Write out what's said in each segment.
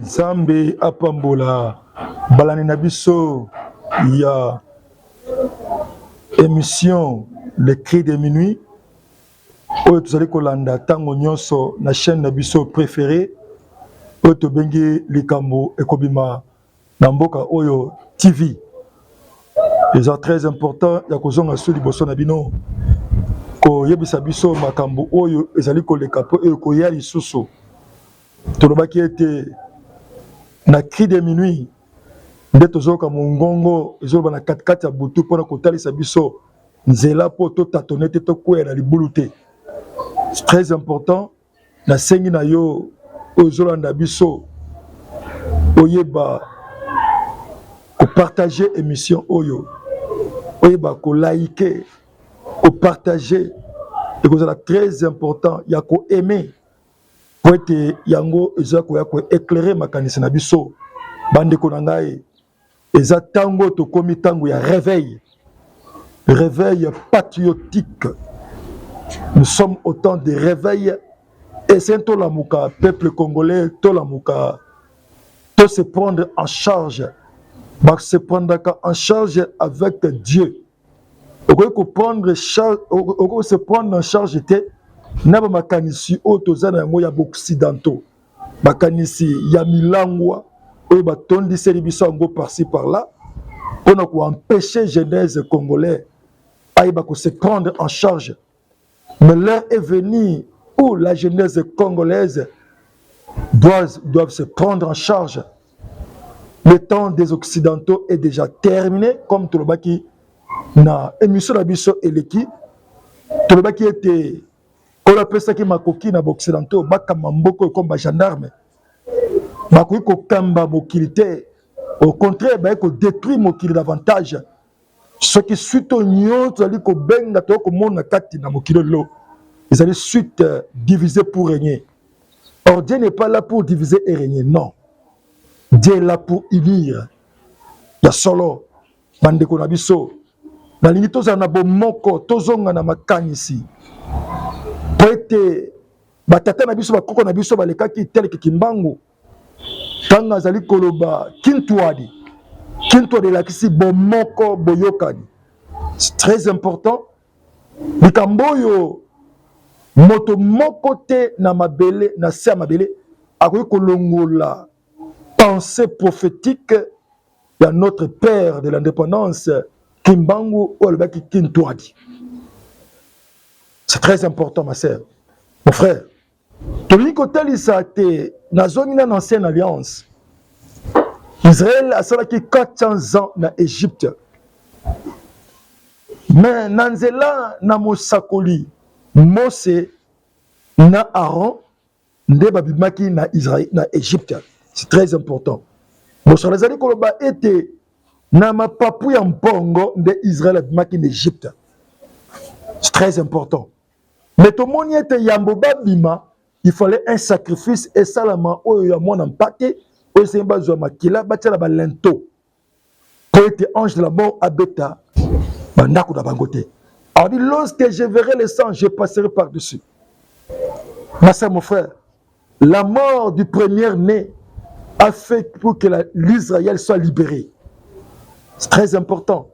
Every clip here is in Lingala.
Zambe apambola balani na biso ya émission Le Cri de Minuit oyo tozali kolanda tango nyonso na chaîne na biso préférée oyo tobengi likambo ekobima na mboka oyo TV. C'est très important ya kozonga so liboso na bino ko yebisa biso makambo oyo ezali koleka po oyo koya lisusu tolobaki ete na Cri de Minuit nde tozoka mongongo ezoloba na katikati ya butu mpona kotalisa biso nzela po totatone te tokwea na libulu te. C'est très important na sengi na yo ozolanda biso oyeba ko partager émission oyo oyeba ko liker ko partager et que c'est très important ya ko aimer pour ete yango eza ko ya ko éclairer makanisi na biso bande ko nangai eza tango to komi tango ya réveil patriotique. Nous sommes au temps de réveil et c'est tout l'amuka peuple congolais tout l'amuka tout se prendre en charge se prendre en charge avec Dieu. On prendre charge se prendre en charge était naba makanisi otozana yango ya occidentaux makanisi ya milangwa oyo batondi selibiso yango par-ci par-là pour ko empêcher jeunesse congolais aïba ko se prendre en charge. Mais l'heure est venue où la jeunesse congolaise doivent se prendre en charge. Le temps des occidentaux est déjà terminé, comme Tolobaki na émission Abisso Eleki. Tolobaki était, on appelle ça qui makoki na occidentaux, baka mamboko comme gendarme. Makoki ko kamba mokilité. Au contraire, bah ko détruit mokili davantage. Ce qui suite au nyon, tali ko benga to ko mona kati na mokili lo. Ils allaient suite diviser pour régner. Or Dieu n'est pas là pour diviser et régner, non. Dieu est là pour unir. Ya solo bande ko na biso. Na lingi tozana bo moko tozonga na makanisi. Poete batata na biso bakoko na biso balekaki tel ke kimbangu. Tanga zali koloba kintuadi. Kintuadi la kisi bo moko boyokani. C'est très important. Likamboyo moto moko te na mabele na se ya mabele akoki kolongola pensée prophétique ya notre père de l'indépendance Kimbangu olobaki Kintwadi. C'est très important ma sœur, mon frère. Tolingi kotalisa te na zoni na ancienne alliance. Israël asalaki 400 ans na Égypte. Mais nanzela na mosakoli Mose na Aaron nde babimaki na Israël na Égypte. C'est très important. Mose azali koloba ete na mapapu ya mbongo nde Israël babimaki na Égypte. C'est très important. Mais tout le monde était yambo babima, il fallait un sacrifice et salama oyo ya mwana mpate oyo semba zo makila batela balento. Pour être ange de la mort abeta bandako da bangote. Alors dit, lorsque je verrai le sang, je passerai par-dessus. Ma soeur, mon frère, la mort du premier-né a fait pour que l'Israël soit libéré. C'est très important.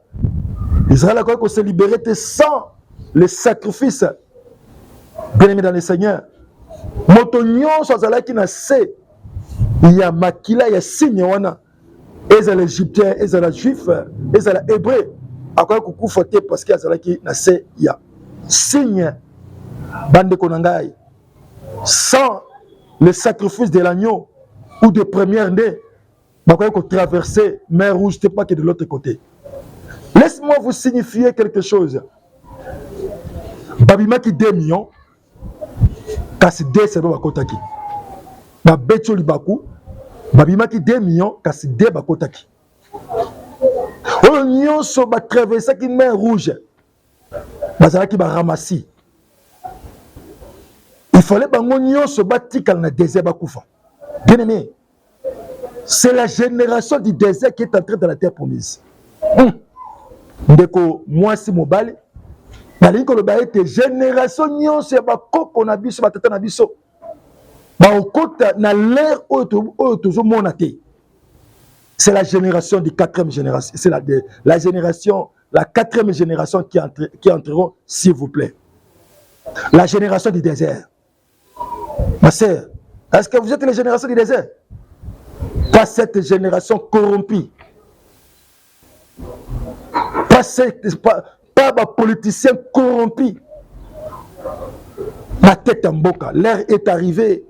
L'Israël a qu'on se libérer sans le sacrifice. Bien aimé dans le Seigneur. Motonyon Sazalaki na se. Il y a makila, il y a signe wana. Ils sont égyptiens, ils sont juifs, ils sont hébreux. Akoya kukufa te parce que azalaki na se ya signe bande konangai sans le sacrifice de l'agneau ou de première-né bakoya ko traverser mer rouge te pas que de l'autre côté. Laisse-moi vous signifier quelque chose. Babimaki 2 millions kasi 2 c'est bakotaki na becho libaku babimaki 2 millions kasi 2 bakotaki. On so ba traverser qui mer rouge. Bazalaki ba ramassi. Il fallait bango nyonso batikal na désert bakufa. Bien aimé. C'est la génération du désert qui est entrée dans la terre promise. Ndeko mwasi mobali balingi koloba ete génération nyonso ya bakoko na biso batata na biso baokota na l'ère oyo tozomona te. C'est la génération de 4e génération. C'est la génération, la 4e génération qui entreront, s'il vous plaît. La génération du désert. Ma sœur, est-ce que vous êtes la génération du désert? Pas cette génération corrompue. Pas les politiciens corrompus. Ma tête en boca. L'ère est arrivée.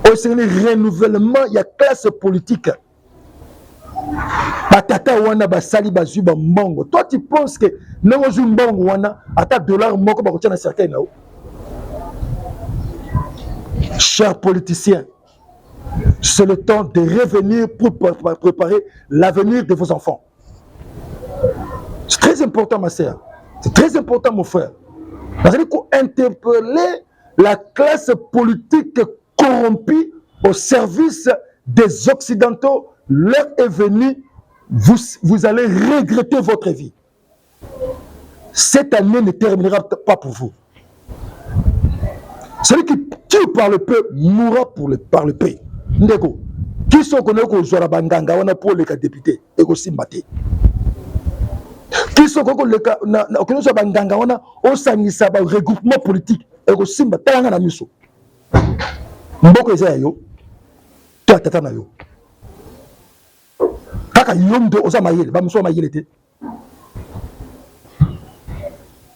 Au renouvellement, il y a classe politique. Batata wana basali bazui ba mbongo. Toi tu penses que non ozu mbongo wana ata dollar moko ba kotia na cercueil na o. Chers politiciens, c'est le temps de revenir pour préparer l'avenir de vos enfants. C'est très important ma sœur. C'est très important mon frère. Vous allez interpeller la classe politique corrompue au service des Occidentaux. L'heure est venue, vous allez regretter votre vie. Cette année ne terminera pas pour vous. Celui qui tue par le peu mourra par le pays. Ndeko, qui sont connus au Zorabanganga, on a pour les députés et aussi maté. Qui sont connus au Zorabanganga, on a au Sanissa, regroupement politique et aussi maté. Mboko Ezayo, toi tatana yo. Kaka yomdo oza mayele, ba muso mayele te.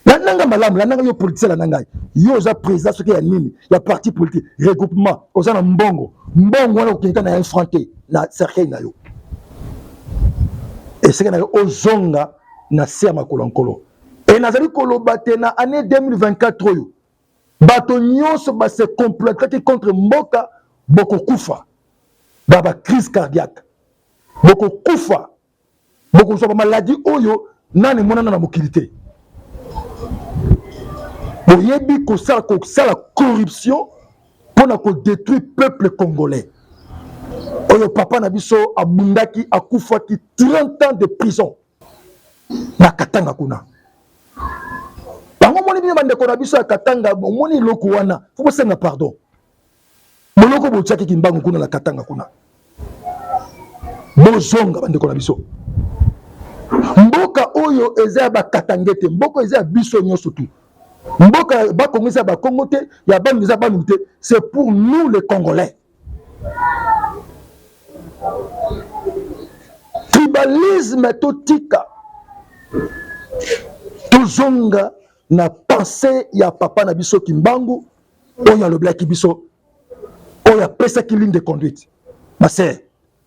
La nanga malam, la nanga yo politicien la nanga. Yo oza président ce qui est nini, ya parti politique, regroupement, oza na mbongo. Mbongo wana okenta na infranté na cercueil na yo. Et c'est que na yo ozonga na ser makolo nkolo. Et nazali koloba te na année 2024 oyo. Bato nyonso ba se comploter contre mboka boko kufa. Baba crise cardiaque. Boko kufa. Boko so maladie oyo nani monana na mokilité. Boyebi ko sala corruption pour détruire peuple congolais. Oyo papa na biso abundaki akufa ki 30 ans de prison. Na Katanga kuna. Bango moni bino bandeko na biso ya Katanga moni loko wana. Faut senga pardon. Moloko botiaki kimbangu kuna la Katanga kuna. Bozonga bandeko na biso. Mboka oyo eza ba Katangete, mboka eza biso nyonso tu. Mboka ba Kongo eza ba Kongo te, ya ba eza ba nous te, c'est pour nous les Congolais. Tribalisme totika. Tozonga na pensée ya papa na biso kimbangu, oya le black biso. Oya pesa ki ligne de conduite. Ma sœur,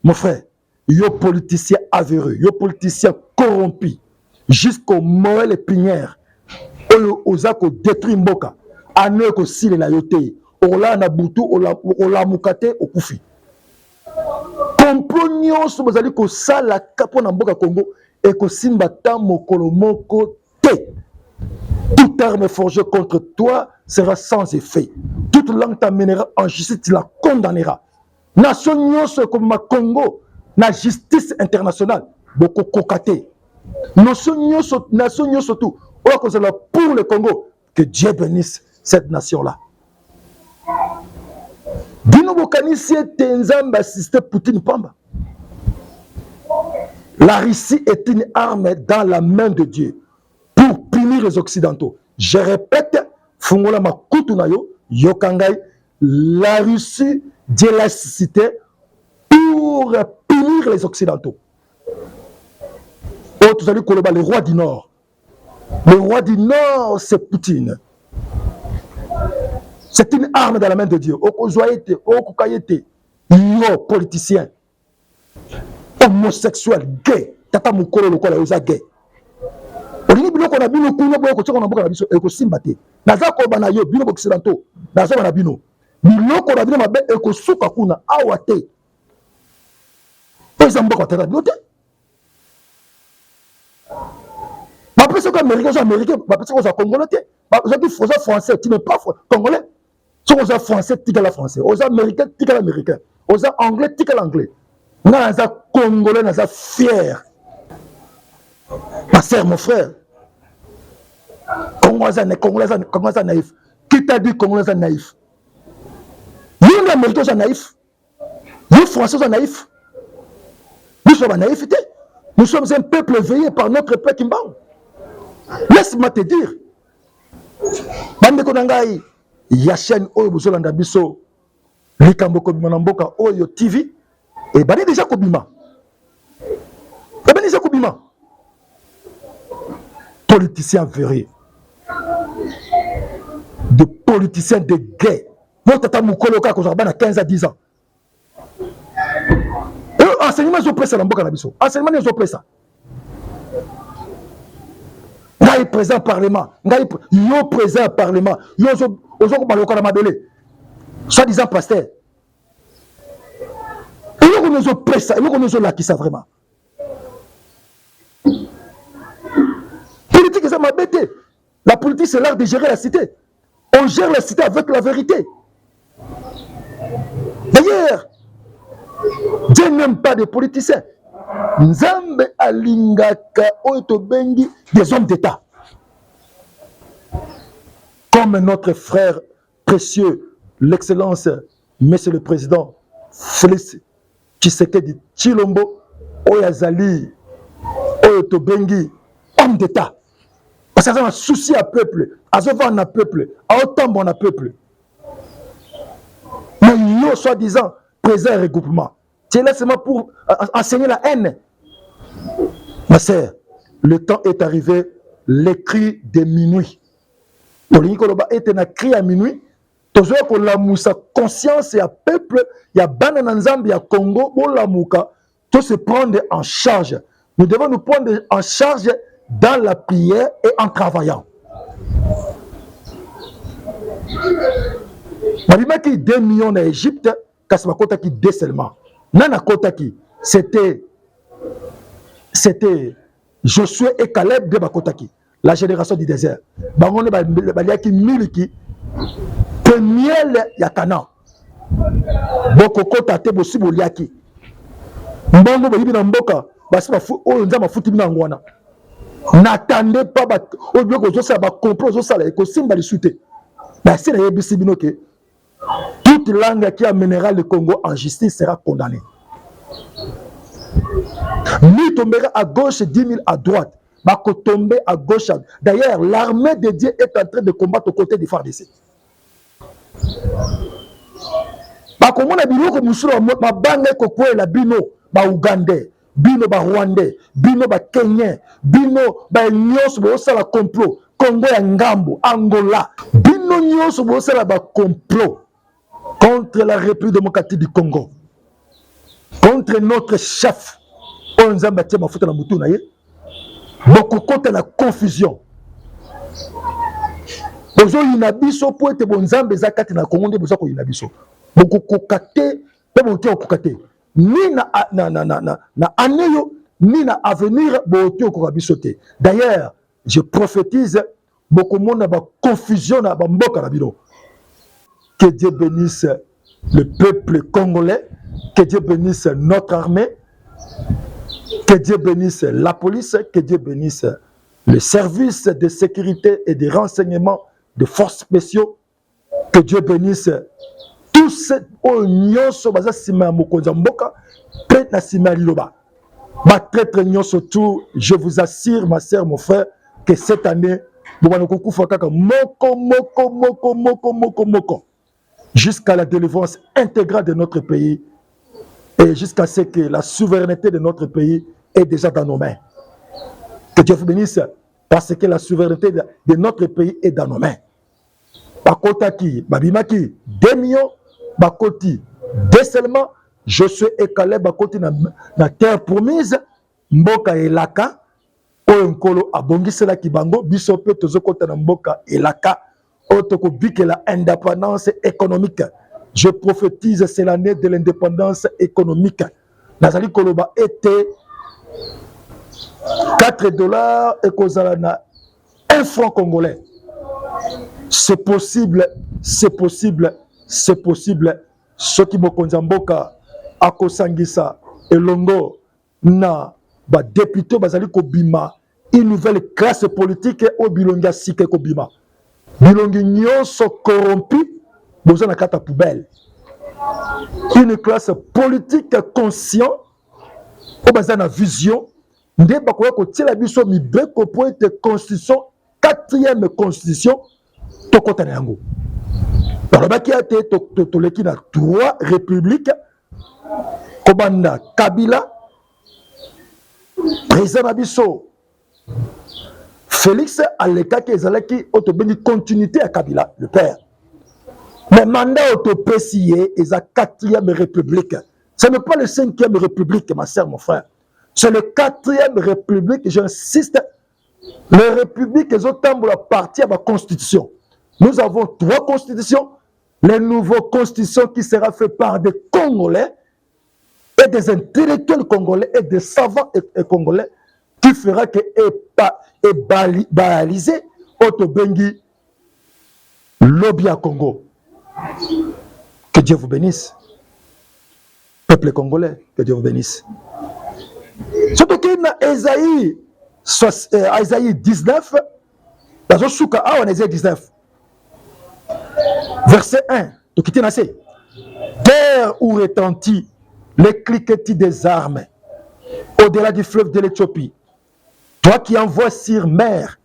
mon frère, yo politicien avéreux, yo politicien corrompu, jusqu'au Moël et Pinière, oyo ozako détruit mboka, ane ko sile na yote, ola na butu, ola mukate okufi. Complot nyonso bozali ko sala kapo na mboka Congo et ko simba ta mokolo moko te. Toute arme forgée contre toi sera sans effet. Toute langue t'amènera en justice, tu la condamneras. Nation nyonso comme ma Congo, na justice internationale, beaucoup cocaté. Nation nyonso tout, pour le Congo, que Dieu bénisse cette nation-là. Dino bokanisi tenzamba assisté Poutine Pamba. La Russie est une arme dans la main de Dieu pour punir les Occidentaux. Je répète, fungola makutu na yo, yokangai, la Russie, Dieu l'a cité pour punir les Occidentaux. Oh, tu as dit le roi du Nord. Le roi du Nord, c'est Poutine. C'est une arme dans la main de Dieu. Okozoyete, okokayete, yo, politicien, homosexuel, gay, tata mukolo lokola yoza gay. Olini biloko na bino kuna boyo kotsaka na mboka na biso ekosimba te. Naza ko bana yo bino occidentaux, naza bana bino. Biloko na bino mabe ekosuka kuna awa te. Pesa mboka tata bino te. Ma pesa ko américain, ma pesa ko congolais te. Ma pesa ko français, tu n'es pas congolais. Si on est français, tu es français. On est américain, tu es américain. On est anglais, tu es anglais. On est congolais, on est fier. Ma sœur, mon frère. Congolais naïf. Qui t'a dit Congolais naïf? Yo Américains sont naïfs. Les Français sont naïfs. Nous sommes naïfs. Nous sommes un peuple éveillé par notre peuple Kimbangu. Laisse-moi te dire. Bande konangai ya chaîne oyo bozolanda biso likambo kobima na mboka oyo TV et bani déjà kobima. Et bani déjà kobima. Politiciens verrés. De politiciens de guerre. Mon tata mukolo ka ko na 15 à 10 ans. Et enseignement zo pressa na mboka na biso. Enseignement zo pressa. Ngai présent parlement, ngai yo présent parlement, yo ozo ko baloka na mabele. Soi-disant pasteur. Et yo ko zo pressa, yo ko zo lakisa vraiment. Politique c'est mabete. La politique c'est l'art de gérer la cité. On gère la cité avec la vérité. D'ailleurs, Dieu n'aime pas des politiciens. Nzambe alingaka oyo bengi des hommes d'État. Comme notre frère précieux, l'excellence, Monsieur le Président Félix Tshisekedi Tshilombo, oyazali oyo bengi homme d'État. Parce qu'il y a un souci à peuple, à se vendre à peuple, à autant bon à peuple. Mais yo soi-disant présent regroupement. C'est là seulement pour enseigner la haine. Ma sœur, le temps est arrivé, les cris de minuit. Polingi koloba était na cri à minuit. Tozoya ko lamusa conscience ya peuple, ya bana na Nzambe ya Congo, bo lamuka, tout se prendre en charge. Nous devons nous prendre en charge dans la prière et en travaillant. Mabimaki 2 millions en Égypte, Kasmakota qui décellement. Nana Kotaki, c'était Josué et Caleb de Bakotaki, la génération du désert. Bangone Baliaki Miliki, premier Yakana. Bokokota te bosibo liaki. Mbongo boyibi na mboka, basi ba fu o nzama futi bina ngwana. N'attendez pas au lieu que ça va comprendre ça et que simba le souté. Bah c'est la yebisi bino que toute langue qui amènera le Congo en justice sera condamnée. Nous tomberons à gauche, 10 000 à droite. Bah tomber à gauche. D'ailleurs, l'armée de Dieu est en train de combattre aux côtés des FARDC. Bah comment on a dit que Moussou ma banque est la bino, bah Ougandais, bino bah Rwandais, bino bah Kenyans, bino bah Nyos bah ça la complot, Congo ya Ngambo, Angola, bino Nyos bah ça la complot contre la République démocratique du Congo, contre notre chef. On a battu ma faute na mutu na ye. Beaucoup contre la confusion. Bozo inabiso po ete bonzambe zakati na Congo nde bozo ko inabiso. Beaucoup kokate, pe bonte okokate. Ni na aneyo, ni na avenir bonte okokabisote. D'ailleurs, je prophétise beaucoup monde ba confusion na ba mboka na bino. Que Dieu bénisse le peuple congolais, que Dieu bénisse notre armée, que Dieu bénisse la police, que Dieu bénisse le service de sécurité et de renseignement de forces spéciaux, que Dieu bénisse tous ces oignons baza sima mokonza mboka, peut na sima liloba. Ba traître nyonso tout, je vous assure ma sœur, mon frère, que cette année, moko jusqu'à la délivrance intégrale de notre pays et jusqu'à ce que la souveraineté de notre pays est déjà dans nos mains. Que Dieu vous bénisse parce que la souveraineté de notre pays est dans nos mains. Bakotaki, Babimaki, 2 millions, Bakoti, décellement, je suis écalé, Bakoti na terre promise, Mboka et Laka, Oyenkolo abongisela kibango, bisope tozokota na Mboka et Laka, Otoko bike la indépendance économique. Je prophétise, c'est l'année de l'indépendance économique. Nazali Koloba était $4 et Kozalana 1 franc congolais. C'est possible, c'est possible, c'est possible. Ce qui me konzamboka akosangisa elongo na ba député bazali kobima une nouvelle classe politique au bilonga sike kobima. Bilongi nyonso corrompu, besoin na kata poubelle. une classe politique conscient, au basa na vision, nde bakoya kotiela biso mibeko po ete constitution, 4e constitution, tokota na yango. Balobaki ate toleki na 3 républiques, kobanda Kabila, président na biso Félix alekaki ezalaki otobengi continuité à Kabila, le père. Mais mandat autopécié est la 4e république. Ce n'est pas le 5e république, ma sœur, mon frère. C'est le 4e république, j'insiste. Les républiques, elles ont partie à la constitution. Nous avons 3 constitutions. Les nouvelles constitutions qui sera faite par des Congolais et des intellectuels congolais et des savants et congolais qui fera que balisé Otobengi lobby à Congo. Que Dieu vous bénisse. Peuple congolais, que Dieu vous bénisse. Surtout qu'il y a Isaïe 19, dans le souka, on est 19. Verset 1, terre où retentit les cliquetis des armes au-delà du fleuve de l'Éthiopie. Toi qui envoies sur mer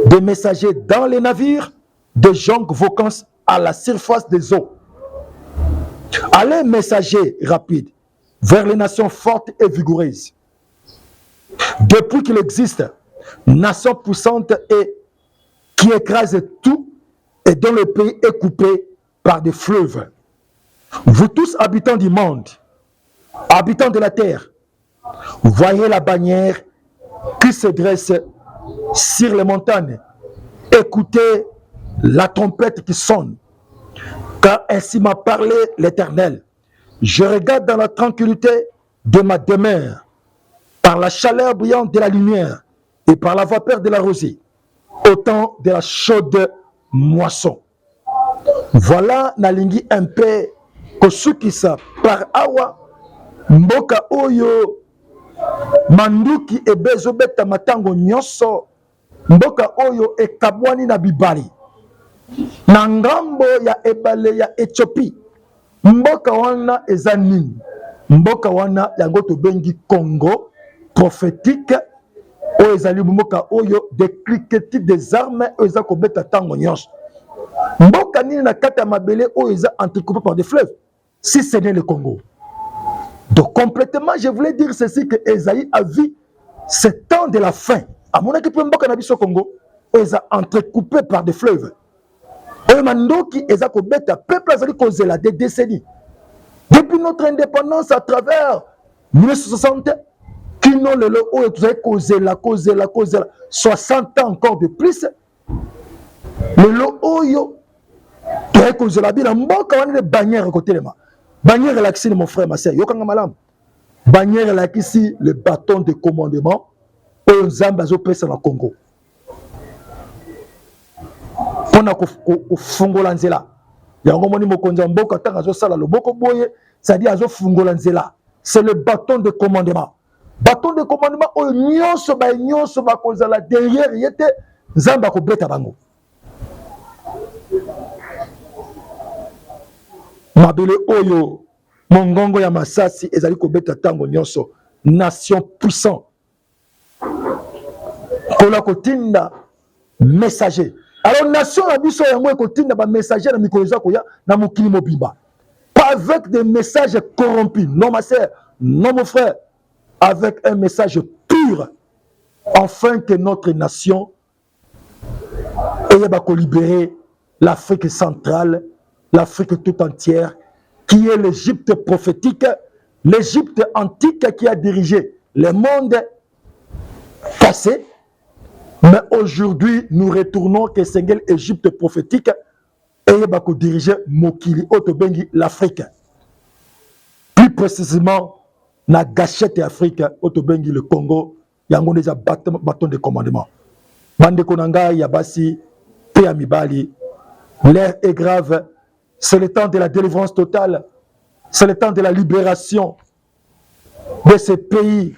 des messagers dans les navires, des jonques voquant à la surface des eaux. Allez, messagers rapides, vers les nations fortes et vigoureuses. Depuis qu'il existe, nation puissante et qui écrase tout et dont le pays est coupé par des fleuves. Vous tous habitants du monde, habitants de la terre, voyez la bannière qui se dresse sur les montagnes. Écoutez la trompette qui sonne. Car ainsi m'a parlé l'Éternel. Je regarde dans la tranquillité de ma demeure, par la chaleur brillante de la lumière et par la vapeur de la rosée, au temps de la chaude moisson. Voilà nalingi un peu kosukisa par awa mboka oyo manduki ebezobeta matango nyonso, mboka oyo ekabwani na bibali na ngambo ya ebale ya Ethiopie. Mboka wana eza nini? Mboka wana yango tobengi Congo prophétique, oyo ezali mboka oyo des cliquetis des armes oyo eza kobeta tango nyonso. Mboka nini na kati ya mabele oyo eza entrecoupé par des fleuves, si ce n'est le Congo. Donc complètement, je voulais dire ceci, que Esaïe a vu ce temps de la fin. À mon avis, mboka na biso Congo eza entrecoupé par des fleuves. Oyo mandoki eza kobeta peuple azali kozela des décennies. Depuis notre indépendance à travers 1960, kino lelo oyo tozali kozela 60 ans encore de plus. Lelo oyo tozali kozela bina mboka wana de bannière kotelema. Bannière lakisi mon frère, ma sœur, yokanga malamu. Bannière lakisi le bâton de commandement oyo Nzambe azopesa na Congo. Pona kofungola nzela. Yango moni mokonzi mboka tanga azosala loboko boye, c'est-à-dire azofungola nzela. C'est le bâton de commandement. Bâton de commandement oyo nyonso bakozala derrière yete Nzambe akobeta bango. Mabele oyo mongongo ya masasi ezali kobeta tango nyonso, nation puissant. Kola kotinda messager. Alors nation na biso yango ekotinda ba messager na mikolo za koya na mokili mobimba. Pas avec des messages corrompus, non ma sœur, non mon frère, avec un message pur, afin que notre nation ait ba libérer l'Afrique centrale, l'Afrique tout entière, qui est l'Égypte prophétique, l'Égypte antique qui a dirigé le monde passé. Mais aujourd'hui, nous retournons que c'est l'Égypte prophétique et bako diriger Mokili Otobengi l'Afrique. Plus précisément, na gâchette Afrique Otobengi le Congo, yango déjà bâton de commandement. Bande konanga yabasi pe amibali. L'air est grave. C'est le temps de la délivrance totale. C'est le temps de la libération de ces pays.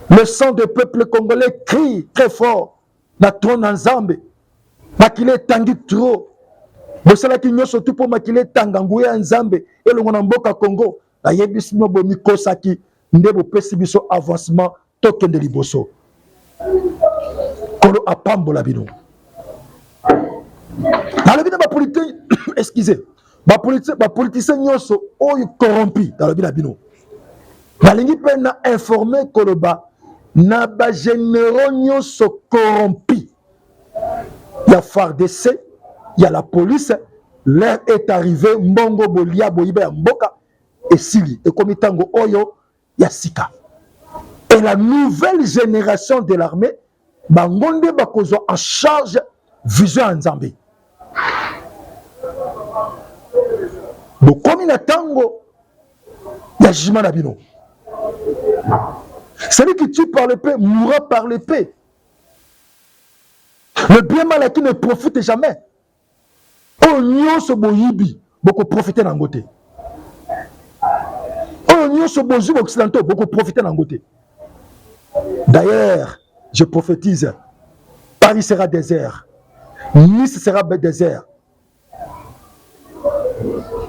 Le sang du peuple congolais crie très fort. La trône en Zambie. Qu'il est tangi trop. bosalaki nyonso tu mpo makili etanga nguya ya nzambe elongo na mboka Congo. Nayebi bino bomikosaki nde bopesi biso avancement tokende liboso. Kolo apambola bino. Nalobi na bapoliticien excusez, bapoliticien nyonso oyo corrompi nalobi na bino. Nalingi mpe na informer koloba na ba généraux nyonso corrompi. Ya FARDC, ya la police, l'heure est arrivée, mbongo bolia boyiba ya mboka esili ekomi tango oyo ya sika. Et la nouvelle génération de l'armée bangonde bakozwa en charge vision ya Nzambe. Bokomi na tango ya jugement na bino. Celui qui tue par l'épée mourra par l'épée. Le bien mal qui ne profite jamais. Oh nyonso boyibi boko profiter na ngote. Oh nyonso bozu occidentaux boko profiter na ngote. D'ailleurs, je prophétise, Paris sera désert, Nice sera désert,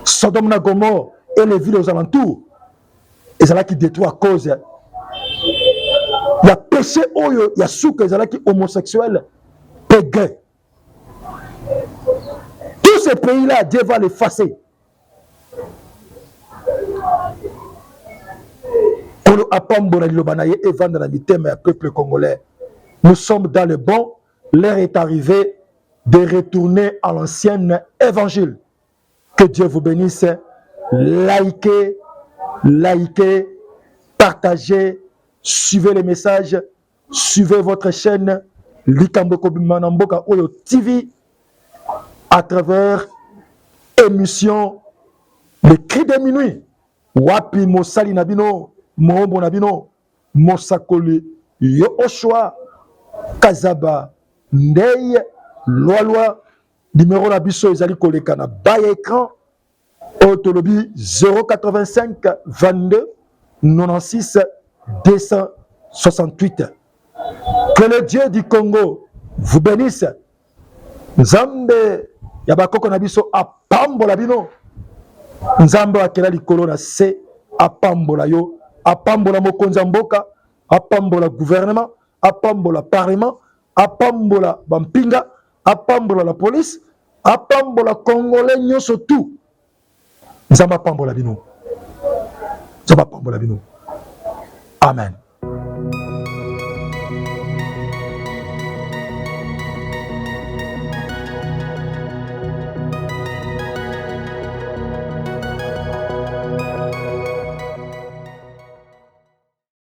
Sodome et Gomorrhe et les villes aux alentours, et c'est là qui détruit à cause. Il y a péché, il y a souk, il y a qui homosexuel, gay. Tous ces pays-là, Dieu va les effacer. Peuple congolais, nous sommes dans le bon. L'heure est arrivée de retourner à l'ancien évangile. Que Dieu vous bénisse. Likez, partagez, suivez les messages, suivez votre chaîne Likamboko Manamboka Oyo TV à travers émission Le Cri de Minuit. Wapi Mosali Nabino, Mohombo Nabino, Mosakoli, Yo Oshua, Kazaba, Ndeye, Loa, numéro Nabiso Ezali Kolekana, Baye écran, Autolobie 085 22 96 268. Que le Dieu du Congo vous bénisse. Nzambe Yabakoko Nabiso apambola bino. Nzambe akela likolo na se apambola yo, apambola mokonzi mboka, apambola gouvernement, apambola parlement, apambola bampinga, apambola la police, apambola congolais nyonso tout. Nzambe apambola bino. Nzambe apambola bino. Amen.